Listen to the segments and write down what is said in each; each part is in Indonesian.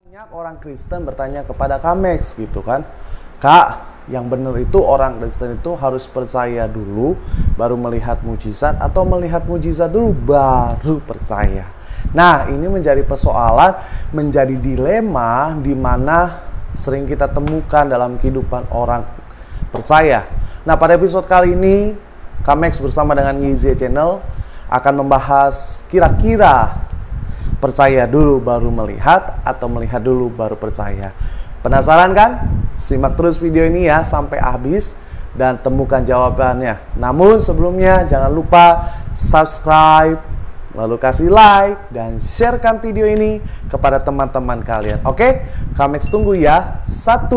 Banyak orang Kristen bertanya kepada Kamex gitu kan, Kak, yang benar itu orang Kristen itu harus percaya dulu baru melihat mujizat atau melihat mujizat dulu baru percaya. Nah, ini menjadi persoalan, menjadi dilema di mana sering kita temukan dalam kehidupan orang percaya. Nah, pada episode kali ini Kamex bersama dengan YZ Channel akan membahas kira-kira percaya dulu baru melihat atau melihat dulu baru percaya. Penasaran kan? Simak terus video ini ya sampai habis dan temukan jawabannya. Namun sebelumnya jangan lupa subscribe, lalu kasih like dan sharekan video ini kepada teman-teman kalian. Oke? Kamex tunggu ya. 1,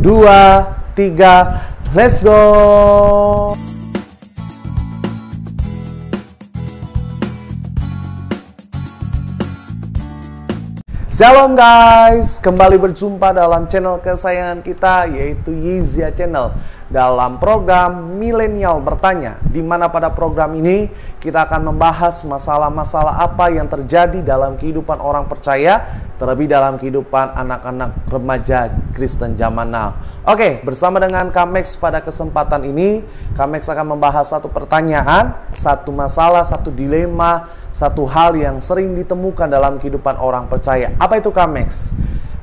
2, 3, let's go! Shalom guys, kembali berjumpa dalam channel kesayangan kita yaitu YZ Channel dalam program Milenial Bertanya, di mana pada program ini kita akan membahas masalah-masalah apa yang terjadi dalam kehidupan orang percaya, terlebih dalam kehidupan anak-anak remaja Kristen zaman now. Oke, bersama dengan Kamex pada kesempatan ini, Kamex akan membahas satu pertanyaan, satu masalah, satu dilema, satu hal yang sering ditemukan dalam kehidupan orang percaya. Apa itu Kamex?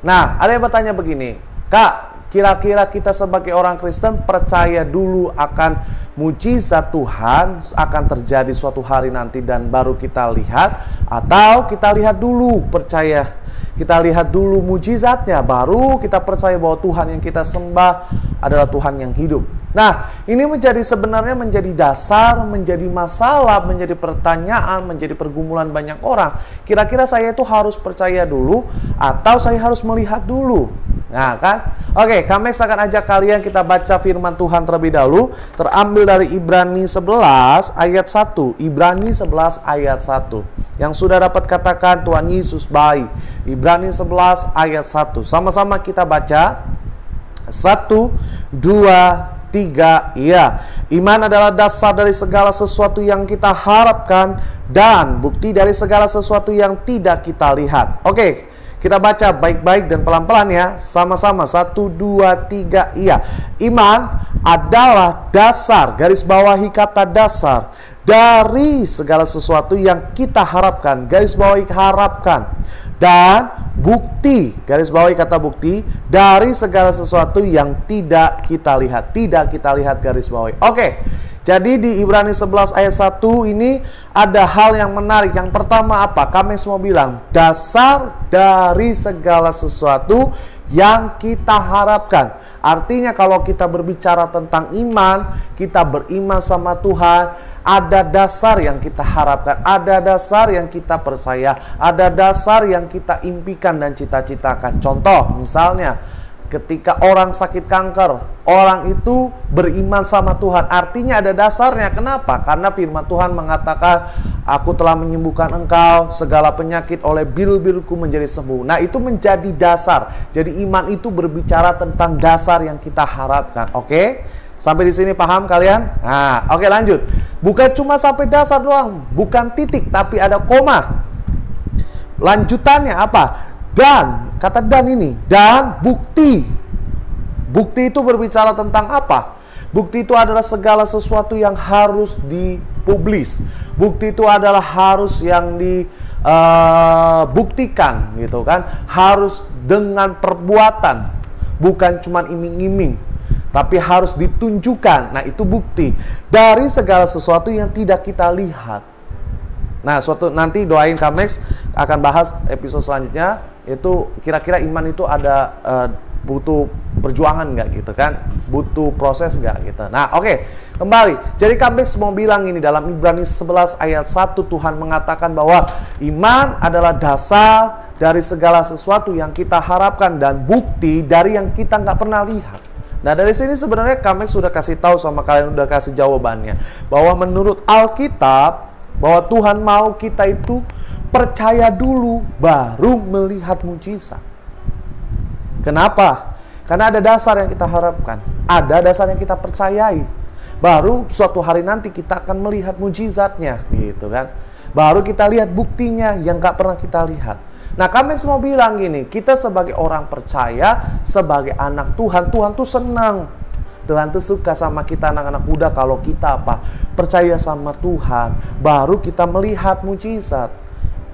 Nah, ada yang bertanya begini, Kak, kira-kira kita sebagai orang Kristen percaya dulu akan mujizat Tuhan akan terjadi suatu hari nanti dan baru kita lihat, atau kita lihat dulu percaya, kita lihat dulu mujizatnya baru kita percaya bahwa Tuhan yang kita sembah adalah Tuhan yang hidup. Nah, ini sebenarnya menjadi dasar, menjadi masalah, menjadi pertanyaan, menjadi pergumulan banyak orang. Kira-kira saya itu harus percaya dulu atau saya harus melihat dulu? Nah kan? Oke, Kamex akan ajak kalian kita baca firman Tuhan terlebih dahulu. Terambil dari Ibrani 11 ayat 1. Ibrani 11 ayat 1. Yang sudah dapat katakan Tuhan Yesus baik. Ibrani 11 ayat 1. Sama-sama kita baca. 1, 2, 3, iya. Iman adalah dasar dari segala sesuatu yang kita harapkan dan bukti dari segala sesuatu yang tidak kita lihat. Oke, kita baca baik-baik dan pelan-pelan ya. Sama-sama. 1, 2, 3, iya. Iman adalah dasar, garis bawahi kata dasar, dari segala sesuatu yang kita harapkan, garis bawahi harapkan, dan bukti, garis bawahi kata bukti, dari segala sesuatu yang tidak kita lihat. Tidak kita lihat, garis bawahi. Oke, jadi di Ibrani 11 ayat 1 ini ada hal yang menarik. Yang pertama apa? Kami semua bilang dasar dari segala sesuatu yang kita harapkan. Artinya kalau kita berbicara tentang iman, kita beriman sama Tuhan, ada dasar yang kita harapkan, ada dasar yang kita percaya, ada dasar yang kita impikan dan cita-citakan. Contoh misalnya ketika orang sakit kanker, orang itu beriman sama Tuhan. Artinya ada dasarnya. Kenapa? Karena firman Tuhan mengatakan, aku telah menyembuhkan engkau, segala penyakit oleh biru-biruku menjadi sembuh. Nah, itu menjadi dasar. Jadi iman itu berbicara tentang dasar yang kita harapkan. Oke? Sampai di sini paham kalian? Nah, oke lanjut. Bukan cuma sampai dasar doang, bukan titik, tapi ada koma. Lanjutannya apa? Dan, kata dan ini, dan bukti. Bukti itu berbicara tentang apa? Bukti itu adalah segala sesuatu yang harus dipublis. Bukti itu adalah harus yang dibuktikan gitu kan. Harus dengan perbuatan, bukan cuma iming-iming, tapi harus ditunjukkan. Nah, itu bukti dari segala sesuatu yang tidak kita lihat. Nah, nanti doain Kamex akan bahas episode selanjutnya. Itu kira-kira iman itu ada butuh perjuangan nggak gitu kan, butuh proses nggak gitu. Nah oke, kembali. Jadi Kamex mau bilang ini dalam Ibrani 11 ayat 1 Tuhan mengatakan bahwa iman adalah dasar dari segala sesuatu yang kita harapkan dan bukti dari yang kita nggak pernah lihat. Nah dari sini sebenarnya Kamex sudah kasih tahu sama kalian, udah kasih jawabannya bahwa menurut Alkitab bahwa Tuhan mau kita itu percaya dulu baru melihat mujizat. Kenapa? Karena ada dasar yang kita harapkan, ada dasar yang kita percayai. Baru suatu hari nanti kita akan melihat mujizatnya, gitu kan. Baru kita lihat buktinya yang gak pernah kita lihat. Nah, kami semua bilang gini, kita sebagai orang percaya, sebagai anak Tuhan, Tuhan tuh senang. Tuhan tuh suka sama kita anak-anak muda kalau kita apa? Percaya sama Tuhan, baru kita melihat mujizat.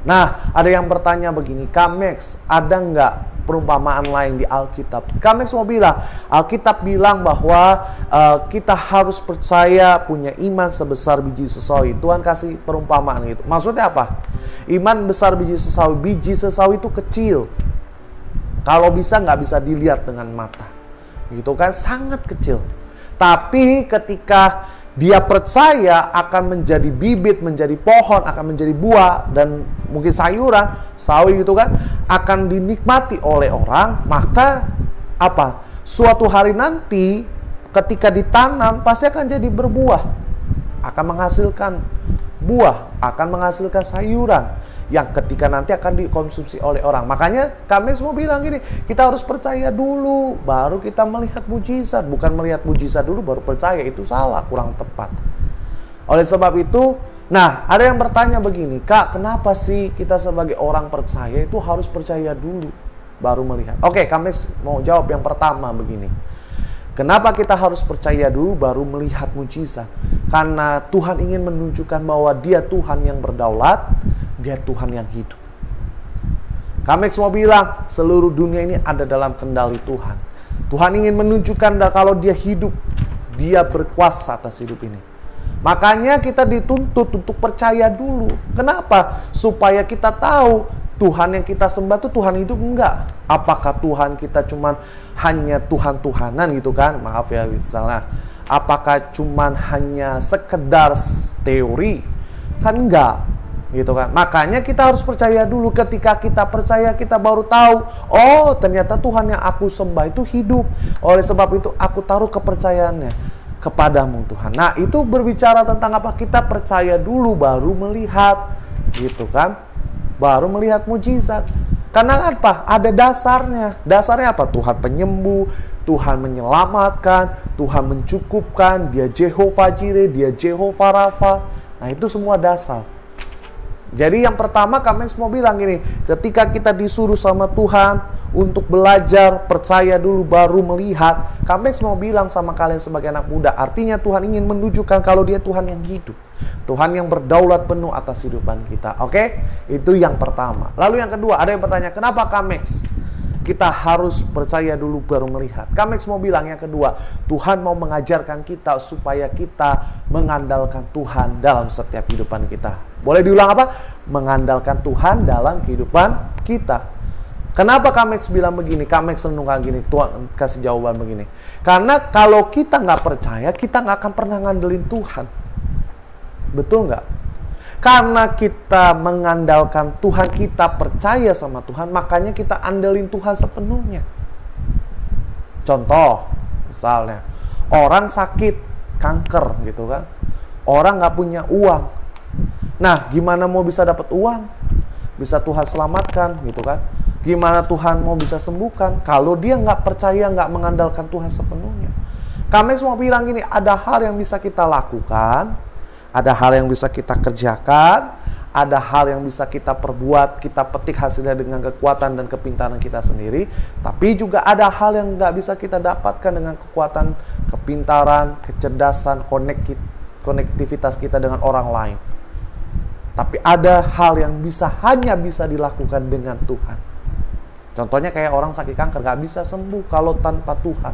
Nah, ada yang bertanya begini, Kamex, ada nggak perumpamaan lain di Alkitab? Kamex mau bilang, Alkitab bilang bahwa kita harus percaya, punya iman sebesar biji sesawi. Tuhan kasih perumpamaan gitu. Maksudnya apa? Iman besar biji sesawi. Biji sesawi itu kecil. Kalau bisa nggak bisa dilihat dengan mata. Gitu kan, sangat kecil. Tapi ketika dia percaya akan menjadi bibit, menjadi pohon, akan menjadi buah, dan mungkin sayuran, sawi gitu kan, akan dinikmati oleh orang, maka apa? Suatu hari nanti ketika ditanam pasti akan jadi berbuah, akan menghasilkan buah, akan menghasilkan sayuran yang ketika nanti akan dikonsumsi oleh orang. Makanya kami semua bilang gini, kita harus percaya dulu baru kita melihat mujizat. Bukan melihat mujizat dulu baru percaya, itu salah, kurang tepat. Oleh sebab itu, nah ada yang bertanya begini, Kak, kenapa sih kita sebagai orang percaya itu harus percaya dulu baru melihat? Oke, kami mau jawab yang pertama begini. Kenapa kita harus percaya dulu baru melihat mujizat? Karena Tuhan ingin menunjukkan bahwa Dia Tuhan yang berdaulat, Dia Tuhan yang hidup. Kami semua bilang seluruh dunia ini ada dalam kendali Tuhan. Tuhan ingin menunjukkan kalau Dia hidup, Dia berkuasa atas hidup ini. Makanya kita dituntut untuk percaya dulu. Kenapa? Supaya kita tahu Tuhan yang kita sembah itu Tuhan hidup enggak? Apakah Tuhan kita cuman hanya Tuhan-Tuhanan gitu kan? Maaf ya misalnya. Apakah cuman hanya sekedar teori? Kan enggak. Gitu kan? Makanya kita harus percaya dulu. Ketika kita percaya, kita baru tahu, oh ternyata Tuhan yang aku sembah itu hidup. Oleh sebab itu aku taruh kepercayaannya kepadamu Tuhan. Nah, itu berbicara tentang apa? Kita percaya dulu baru melihat. Gitu kan? Baru melihat mujizat. Karena apa? Ada dasarnya. Dasarnya apa? Tuhan penyembuh, Tuhan menyelamatkan, Tuhan mencukupkan, Dia Jehovah Jireh, Dia Jehovah Rafa. Nah, itu semua dasar. Jadi yang pertama kami semua bilang gini, ketika kita disuruh sama Tuhan untuk belajar, percaya dulu baru melihat, kami semua bilang sama kalian sebagai anak muda, artinya Tuhan ingin menunjukkan kalau Dia Tuhan yang hidup, Tuhan yang berdaulat penuh atas kehidupan kita. Oke? Itu yang pertama. Lalu yang kedua, ada yang bertanya, kenapa Kamex kita harus percaya dulu baru melihat? Kamex mau bilang yang kedua, Tuhan mau mengajarkan kita supaya kita mengandalkan Tuhan dalam setiap kehidupan kita. Boleh diulang apa? Mengandalkan Tuhan dalam kehidupan kita. Kenapa Kamex bilang begini? Kamex renungkan gini, Tuhan kasih jawaban begini. Karena kalau kita nggak percaya, kita nggak akan pernah ngandelin Tuhan. Betul nggak? Karena kita mengandalkan Tuhan, kita percaya sama Tuhan, makanya kita andelin Tuhan sepenuhnya. Contoh, misalnya, orang sakit, kanker gitu kan. Orang nggak punya uang. Nah, gimana mau bisa dapat uang? Bisa Tuhan selamatkan gitu kan. Gimana Tuhan mau bisa sembuhkan? Kalau dia nggak percaya, nggak mengandalkan Tuhan sepenuhnya. Kami semua bilang gini, ada hal yang bisa kita lakukan, ada hal yang bisa kita kerjakan, ada hal yang bisa kita perbuat, kita petik hasilnya dengan kekuatan dan kepintaran kita sendiri. Tapi juga ada hal yang nggak bisa kita dapatkan dengan kekuatan, kepintaran, kecerdasan, konektivitas kita dengan orang lain. Tapi ada hal yang hanya bisa dilakukan dengan Tuhan. Contohnya kayak orang sakit kanker, nggak bisa sembuh kalau tanpa Tuhan,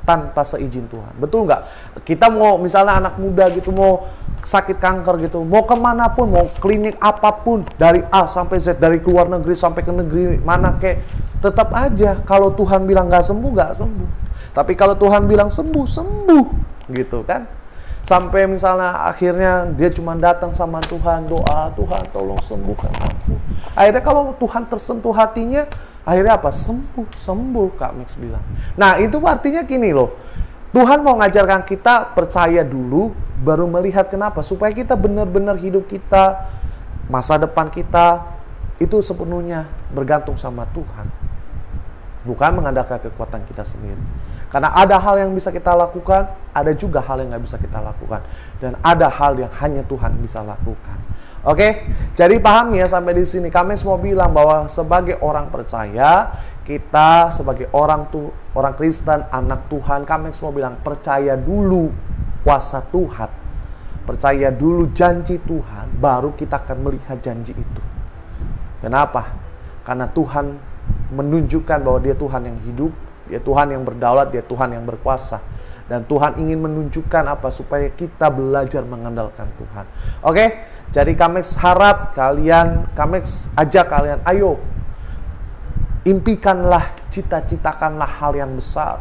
tanpa seizin Tuhan. Betul nggak? Kita mau misalnya anak muda gitu, mau sakit kanker gitu, mau kemana pun, mau klinik apapun, dari A sampai Z, dari luar negeri sampai ke negeri mana kayak, tetap aja kalau Tuhan bilang nggak sembuh, nggak sembuh. Tapi kalau Tuhan bilang sembuh, sembuh. Gitu kan? Sampai misalnya akhirnya dia cuma datang sama Tuhan, doa, Tuhan tolong sembuhkan aku. Akhirnya kalau Tuhan tersentuh hatinya, akhirnya apa? Sembuh Kak Max bilang. Nah itu artinya gini loh, Tuhan mau ngajarkan kita percaya dulu, baru melihat. Kenapa? Supaya kita benar-benar hidup kita, masa depan kita, itu sepenuhnya bergantung sama Tuhan. bukan mengandalkan kekuatan kita sendiri. Karena ada hal yang bisa kita lakukan, ada juga hal yang nggak bisa kita lakukan. Dan ada hal yang hanya Tuhan bisa lakukan. Oke, jadi paham ya sampai di sini. Kami semua bilang bahwa sebagai orang percaya, kita sebagai orang Kristen, anak Tuhan, kami semua bilang percaya dulu kuasa Tuhan. Percaya dulu janji Tuhan, baru kita akan melihat janji itu. Kenapa? Karena Tuhan menunjukkan bahwa Dia Tuhan yang hidup, Dia Tuhan yang berdaulat, Dia Tuhan yang berkuasa. Dan Tuhan ingin menunjukkan apa? Supaya kita belajar mengandalkan Tuhan. Oke, jadi kami harap kalian, kami ajak kalian, ayo impikanlah, cita-citakanlah hal yang besar,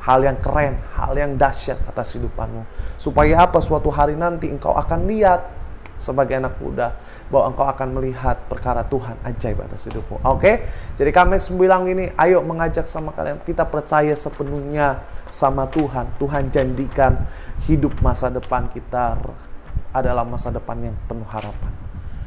hal yang keren, hal yang dahsyat atas hidupanmu. Supaya apa? Suatu hari nanti engkau akan lihat sebagai anak muda bahwa engkau akan melihat perkara Tuhan ajaib atas hidupmu. Oke? Jadi kami bilang ini, ayo mengajak sama kalian, kita percaya sepenuhnya sama Tuhan. Tuhan janjikan hidup masa depan kita adalah masa depan yang penuh harapan.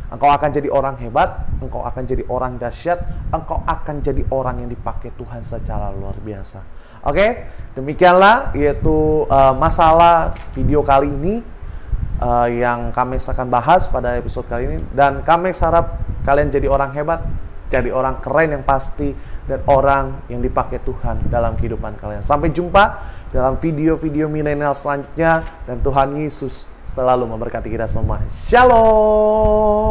Engkau akan jadi orang hebat, engkau akan jadi orang dahsyat, engkau akan jadi orang yang dipakai Tuhan secara luar biasa. Oke? Demikianlah yaitu masalah video kali ini. Yang kami akan bahas pada episode kali ini. Dan kami harap kalian jadi orang hebat, jadi orang keren yang pasti, dan orang yang dipakai Tuhan dalam kehidupan kalian. Sampai jumpa dalam video-video milenial selanjutnya, dan Tuhan Yesus selalu memberkati kita semua. Shalom.